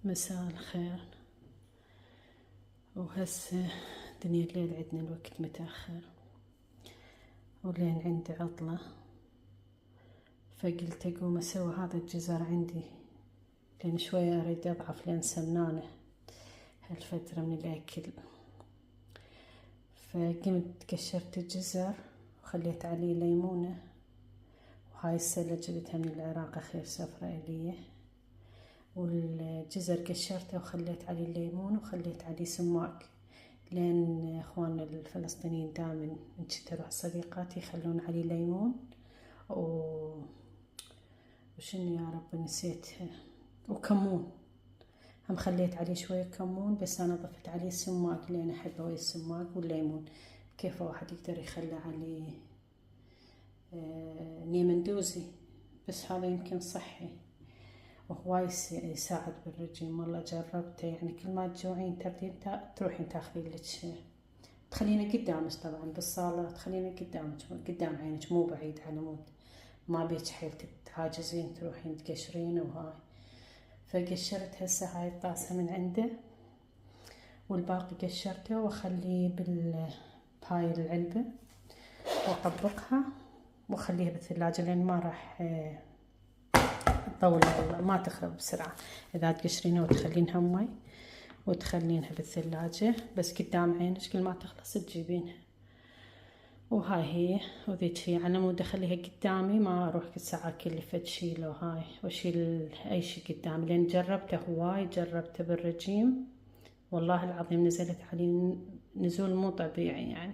مساء الخير. وهسه دنيا الليل عندنا الوقت متأخر ولين عندي عطلة، فقلت أقوم أسوي هذا الجزر عندي لأن شوية أريد أضعف لأن سمنانة هالفترة من الأكل. فقمت قشرت الجزر وخليت عليه ليمونة، وهاي السلة جبتها من العراق خير سفرة إليه. والجزر قشرته وخليت عليه الليمون وخليت عليه سماق، لأن إخواننا الفلسطينيين دائما من كنت أروح صديقاتي يخلون عليه ليمون وشنو يا رب نسيتها، وكمون هم خليت عليه شوية كمون، بس أنا ضفت عليه سماق لأن أحبه ويا السماق والليمون. كيف واحد يقدر يخلي عليه نيمندوزي، بس هذا يمكن صحي وهواي يساعد بالرجيم. والله جربته، يعني كل ما تجوعين تردين تروحين تاخذين لك، تخلينه قدامك طبعا بالصالة، تخلينه قدامك قدام عينك مو بعيد على مود ما بيك حيل تتعاجزين تروحين تقشرين وهاي. فقشرت هسه هاي الطاسة من عنده، والباقي قشرته واخليه بهاي العلبة واطبقها واخليها بالثلاجة لان ما راح تطول، ما تخرب بسرعة اذا تقشرينها وتخلينها مي وتخلينها بالثلاجة، بس قدام عينك كل ما تخلص تجيبينها. وهاي هي وذيك هي على مود اخليها قدامي، ما اروح كل ساعة اكلف اشيله هاي واشيل اي شي قدامي، لان جربته هواي، جربته بالرجيم والله العظيم نزلت علي نزول مو طبيعي يعني.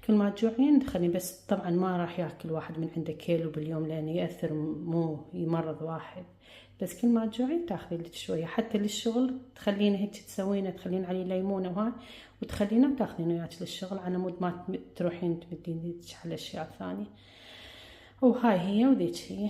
كل ما تجوعين تخلين، بس طبعا ما راح ياكل واحد من عنده كيلو باليوم لانه يأثر مو يمرض واحد، بس كل ما تجوعين تاخذين لك شويه حتى للشغل تخلينه هيك تسوينه، تخلين عليه ليمونه وهاي وتخلينه وتاخذينه وياك للشغل على مود ما تروحين تمدين يدك على اشياء ثانيه. وهاي هي وذيك هي.